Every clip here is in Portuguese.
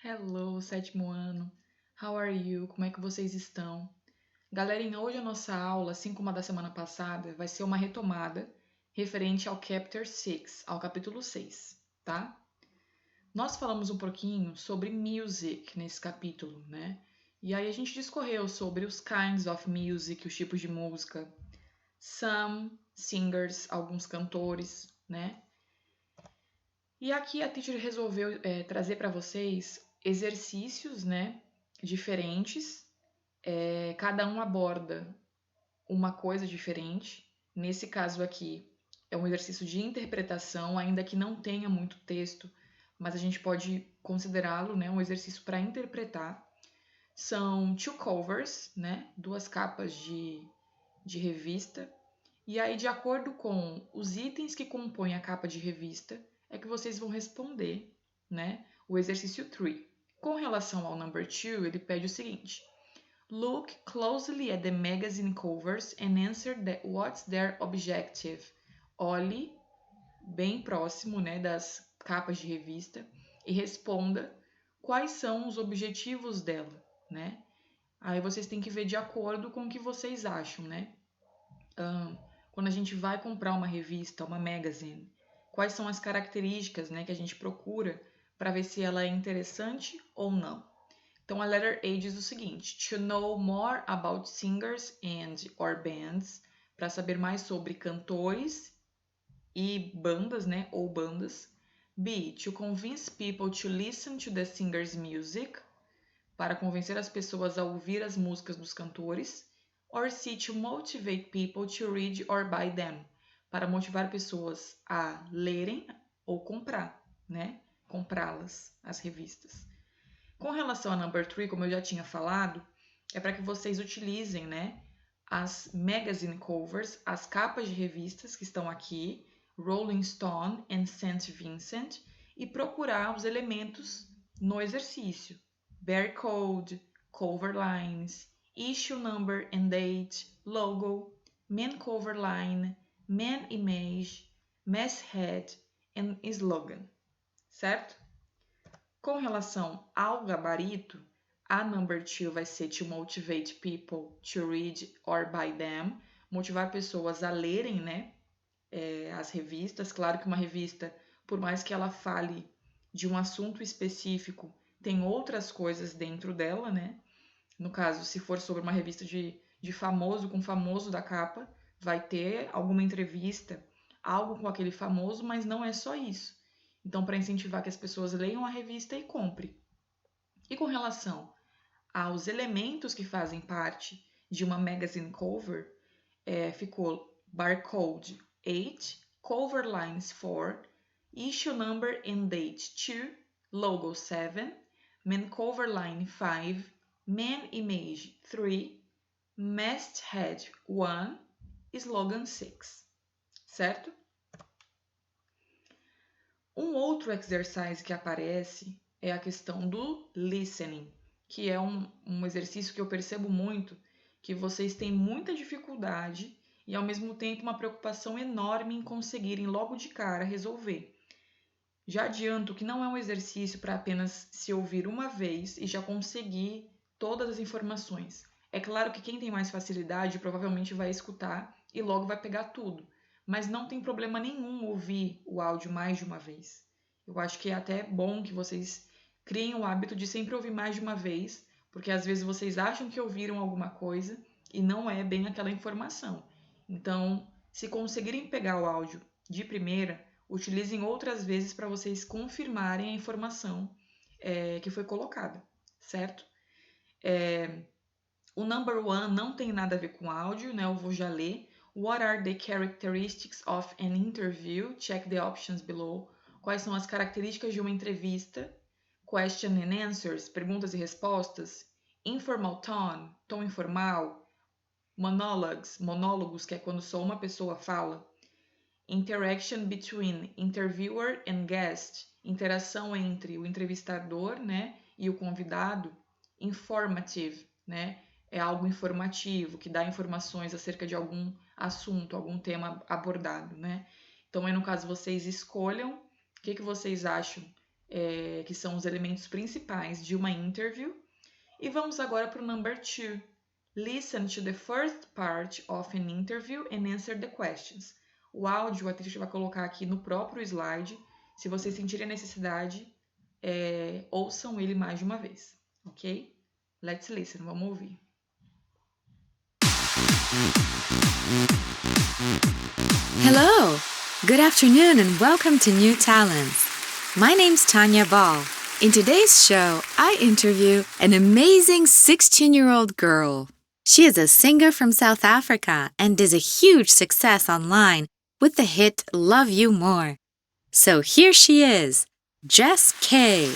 Hello, sétimo ano. How are you? Como é que vocês estão? Galerinha, hoje a nossa aula, assim como a da semana passada, vai ser uma retomada referente ao Chapter 6, ao capítulo 6, tá? Nós falamos um pouquinho sobre music nesse capítulo, né? E aí a gente discorreu sobre os kinds of music, os tipos de música, some singers, alguns cantores, né? E aqui a teacher resolveu trazer para vocês exercícios, né, diferentes. Cada um aborda uma coisa diferente. Nesse caso aqui é um exercício de interpretação, ainda que não tenha muito texto, mas a gente pode considerá-lo, né, um exercício para interpretar. São two covers, né, duas capas de revista. E aí, de acordo com os itens que compõem a capa de revista, é que vocês vão responder, né, o exercício 3. Com relação ao number 2, ele pede o seguinte: Look closely at the magazine covers and answer what's their objective. Olhe bem próximo, né, das capas de revista e responda quais são os objetivos dela, né? Aí vocês têm que ver de acordo com o que vocês acham, né? Quando a gente vai comprar uma revista, uma magazine, quais são as características, né, que a gente procura para ver se ela é interessante ou não. Então a letter A diz o seguinte: to know more about singers and or bands, para saber mais sobre cantores e bandas, né, ou bandas. B, to convince people to listen to the singer's music, para convencer as pessoas a ouvir as músicas dos cantores. Or C, to motivate people to read or buy them, para motivar pessoas a lerem ou comprar, né? Comprá-las, as revistas. Com relação a number 3, como eu já tinha falado, é para que vocês utilizem, né, as magazine covers, as capas de revistas que estão aqui, Rolling Stone e St. Vincent, e procurar os elementos no exercício. Barcode, cover lines, issue number and date, logo, main cover line, main image, masthead and slogan, certo? Com relação ao gabarito, a number 2 vai ser to motivate people to read or buy them, motivar pessoas a lerem, né, as revistas. Claro que uma revista, por mais que ela fale de um assunto específico, tem outras coisas dentro dela, né? No caso, se for sobre uma revista de famoso, com famoso da capa, vai ter alguma entrevista, algo com aquele famoso, mas não é só isso. Então, para incentivar que as pessoas leiam a revista e comprem. E com relação aos elementos que fazem parte de uma magazine cover, ficou barcode 8, cover lines 4, issue number and date 2, logo 7, main cover line 5, main image 3, masthead 1, slogan 6, certo? Um outro exercise que aparece é a questão do listening, que é um exercício que eu percebo muito que vocês têm muita dificuldade e ao mesmo tempo uma preocupação enorme em conseguirem logo de cara resolver. Já adianto que não é um exercício para apenas se ouvir uma vez e já conseguir todas as informações. É claro que quem tem mais facilidade provavelmente vai escutar e logo vai pegar tudo, mas não tem problema nenhum ouvir o áudio mais de uma vez. Eu acho que é até bom que vocês criem o hábito de sempre ouvir mais de uma vez, porque às vezes vocês acham que ouviram alguma coisa e não é bem aquela informação. Então, se conseguirem pegar o áudio de primeira, utilizem outras vezes para vocês confirmarem a informação que foi colocada, certo? O number 1 não tem nada a ver com áudio, né? Eu vou já ler. What are the characteristics of an interview? Check the options below. Quais são as características de uma entrevista? Question and answers, perguntas e respostas. Informal tone, tom informal. Monologues, monólogos, que é quando só uma pessoa fala. Interaction between interviewer and guest, interação entre o entrevistador, né, e o convidado. Informative, né, é algo informativo, que dá informações acerca de algum assunto, algum tema abordado, né. Então, aí no caso, vocês escolham o que vocês acham que são os elementos principais de uma interview. E vamos agora para o number 2. Listen to the first part of an interview and answer the questions. O áudio a Trisha vai colocar aqui no próprio slide. Se vocês sentirem a necessidade, ouçam ele mais de uma vez, ok? Let's listen, vamos ouvir. Hello, good afternoon and welcome to New Talents. My name's Tanya Ball. In today's show, I interview an amazing 16-year-old girl. She is a singer from South Africa and is a huge success online with the hit Love You More. So here she is, Jess K.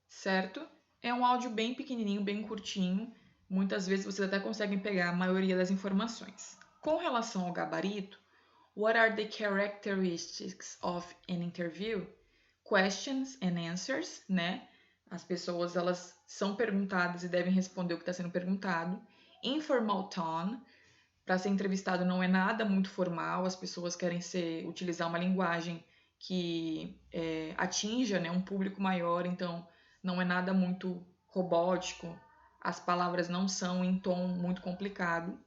Certo? É um áudio bem pequenininho, bem curtinho. Muitas vezes vocês até conseguem pegar a maioria das informações. Com relação ao gabarito, what are the characteristics of an interview? Questions and answers, né? As pessoas elas são perguntadas e devem responder o que está sendo perguntado. Informal tone. Para ser entrevistado não é nada muito formal, as pessoas querem utilizar uma linguagem que atinja, né, um público maior, então não é nada muito robótico, as palavras não são em tom muito complicado.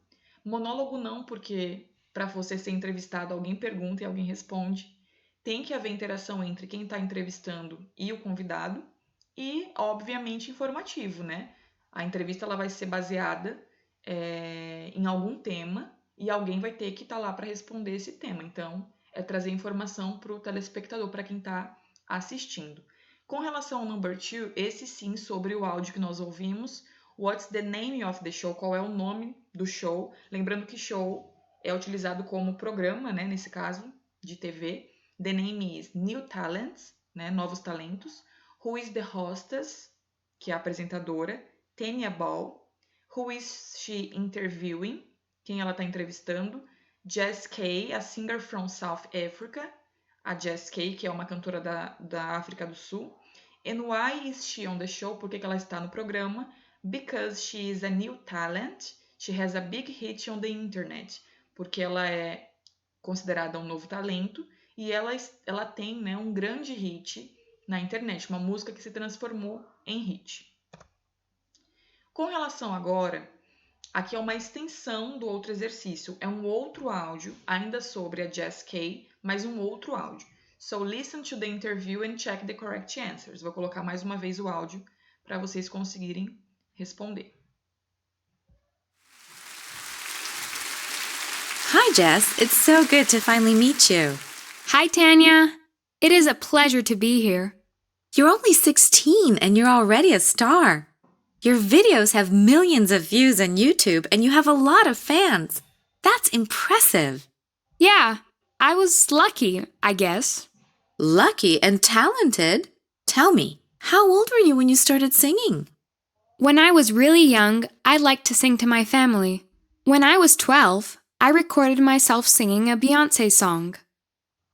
Monólogo não, porque para você ser entrevistado, alguém pergunta e alguém responde. Tem que haver interação entre quem está entrevistando e o convidado e, obviamente, informativo, né? A entrevista ela vai ser baseada em algum tema e alguém vai ter que estar lá para responder esse tema. Então, é trazer informação para o telespectador, para quem está assistindo. Com relação ao number 2, esse sim sobre o áudio que nós ouvimos. What's the name of the show? Qual é o nome do show? Lembrando que show é utilizado como programa, né, nesse caso, de TV. The name is New Talents, né, novos talentos. Who is the hostess? Que é a apresentadora. Tanya Ball. Who is she interviewing? Quem ela está entrevistando. Jess K, a singer from South Africa. A Jess K, que é uma cantora da África do Sul. And why is she on the show? Por que ela está no programa? Because she is a new talent. She has a big hit on the internet. Porque ela é considerada um novo talento e ela tem, né, um grande hit na internet, uma música que se transformou em hit. Com relação agora, aqui é uma extensão do outro exercício, é um outro áudio, ainda sobre a Jess K, mas um outro áudio. So listen to the interview and check the correct answers. Vou colocar mais uma vez o áudio para vocês conseguirem responder. Hi, Jess. It's so good to finally meet you. Hi, Tanya. It is a pleasure to be here. You're only 16 and you're already a star. Your videos have millions of views on YouTube and you have a lot of fans. That's impressive. Yeah, I was lucky, I guess. Lucky and talented? Tell me, how old were you when you started singing? When I was really young, I liked to sing to my family. When I was 12, I recorded myself singing a Beyoncé song.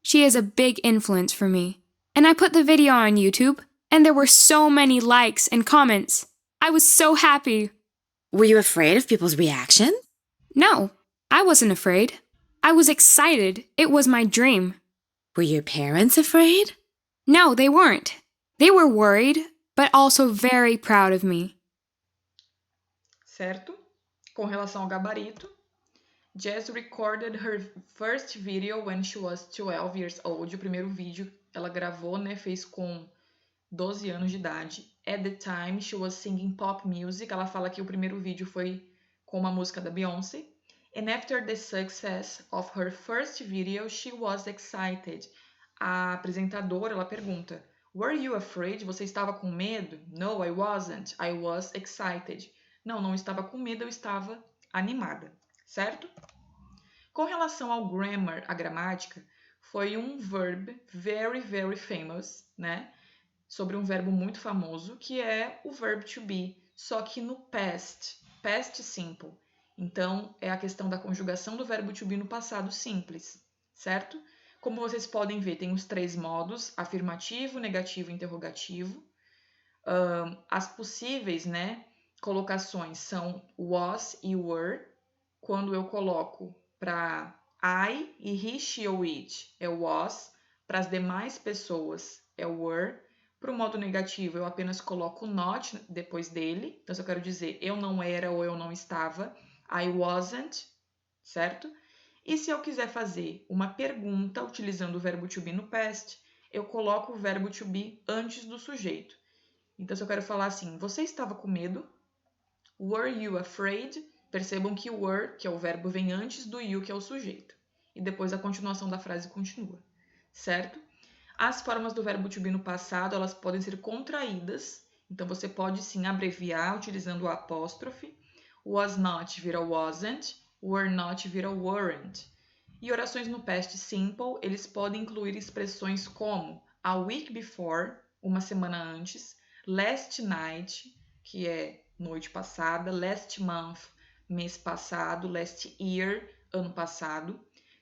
She is a big influence for me. And I put the video on YouTube, and there were so many likes and comments. I was so happy. Were you afraid of people's reaction? No, I wasn't afraid. I was excited. It was my dream. Were your parents afraid? No, they weren't. They were worried, but also very proud of me. Certo? Com relação ao gabarito, Jess recorded her first video when she was 12 years old. O primeiro vídeo ela gravou, né, fez com 12 anos de idade. At the time, she was singing pop music. Ela fala que o primeiro vídeo foi com uma música da Beyoncé. And after the success of her first video, she was excited. A apresentadora, ela pergunta, Were you afraid? Você estava com medo? No, I wasn't. I was excited. Não estava com medo, eu estava animada, certo? Com relação ao grammar, a gramática, foi um verb very, very famous, né? Sobre um verbo muito famoso, que é o verb to be, só que no past simple. Então, é a questão da conjugação do verbo to be no passado simples, certo? Como vocês podem ver, tem os 3 modos, afirmativo, negativo e interrogativo. As possíveis, né, colocações são was e were. Quando eu coloco para I e he, she ou it é o was. Para as demais pessoas é o were. Para o modo negativo, eu apenas coloco not depois dele. Então, se eu quero dizer eu não era ou eu não estava, I wasn't, certo? E se eu quiser fazer uma pergunta utilizando o verbo to be no past, eu coloco o verbo to be antes do sujeito. Então, se eu quero falar assim, você estava com medo? Were you afraid? Percebam que o were, que é o verbo, vem antes do you, que é o sujeito. E depois a continuação da frase continua, certo? As formas do verbo to be no passado, elas podem ser contraídas. Então, você pode sim abreviar utilizando o apóstrofe. Was not vira wasn't. Were not vira weren't. E orações no past simple, eles podem incluir expressões como a week before, uma semana antes, last night, que é noite passada, last month, mês passado, last year, ano passado,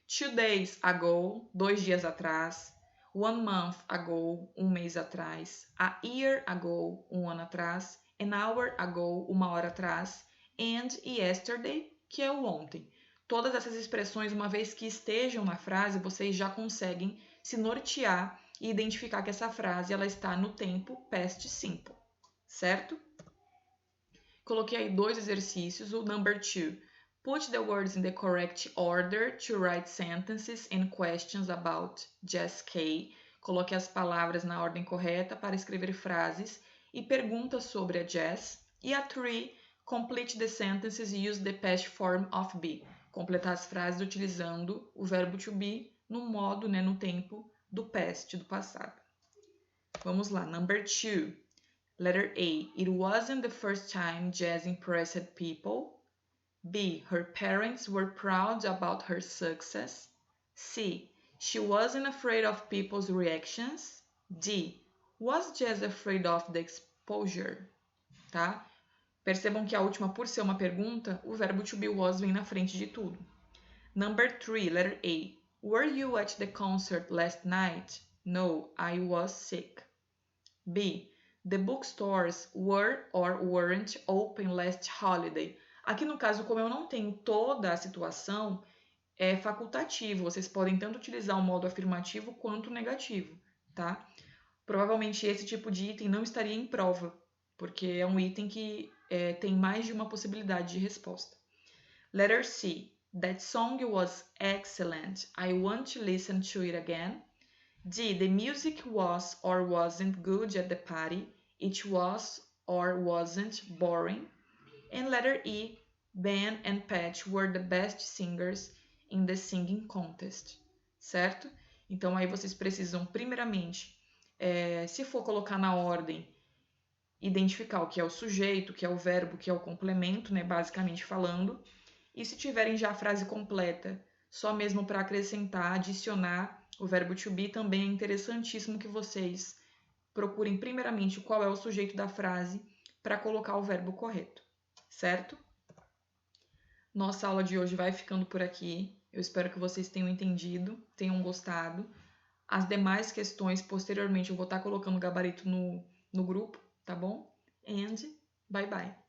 2 days ago, 2 dias atrás, 1 month ago, um mês atrás, a year ago, um ano atrás, an hour ago, uma hora atrás, and yesterday, que é o ontem. Todas essas expressões, uma vez que estejam na frase, vocês já conseguem se nortear e identificar que essa frase ela está no tempo past simple, certo? Coloquei aí 2 exercícios. O number 2. Put the words in the correct order to write sentences and questions about Jess K. Coloque as palavras na ordem correta para escrever frases e perguntas sobre a Jess. E a 3. Complete the sentences e use the past form of be. Completar as frases utilizando o verbo to be no modo, no tempo do past, do passado. Vamos lá. Number 2. Letter A. It wasn't the first time Jess impressed people. B. Her parents were proud about her success. C. She wasn't afraid of people's reactions. D. Was Jess afraid of the exposure? Tá? Percebam que a última, por ser uma pergunta, o verbo to be was vem na frente de tudo. Number 3, letter A. Were you at the concert last night? No, I was sick. B. The bookstores were or weren't open last holiday. Aqui no caso, como eu não tenho toda a situação, é facultativo. Vocês podem tanto utilizar o modo afirmativo quanto negativo, tá? Provavelmente esse tipo de item não estaria em prova, porque é um item que tem mais de uma possibilidade de resposta. Letter C. That song was excellent. I want to listen to it again. D. The music was or wasn't good at the party. It was or wasn't boring. And letter E. Ben and Pat were the best singers in the singing contest. Certo? Então aí vocês precisam, primeiramente, se for colocar na ordem, identificar o que é o sujeito, o que é o verbo, o que é o complemento, basicamente falando. E se tiverem já a frase completa, só mesmo para acrescentar, adicionar o verbo to be, também é interessantíssimo que vocês procurem primeiramente qual é o sujeito da frase para colocar o verbo correto, certo? Nossa aula de hoje vai ficando por aqui. Eu espero que vocês tenham entendido, tenham gostado. As demais questões, posteriormente, eu vou estar colocando o gabarito no grupo, tá bom? And bye bye!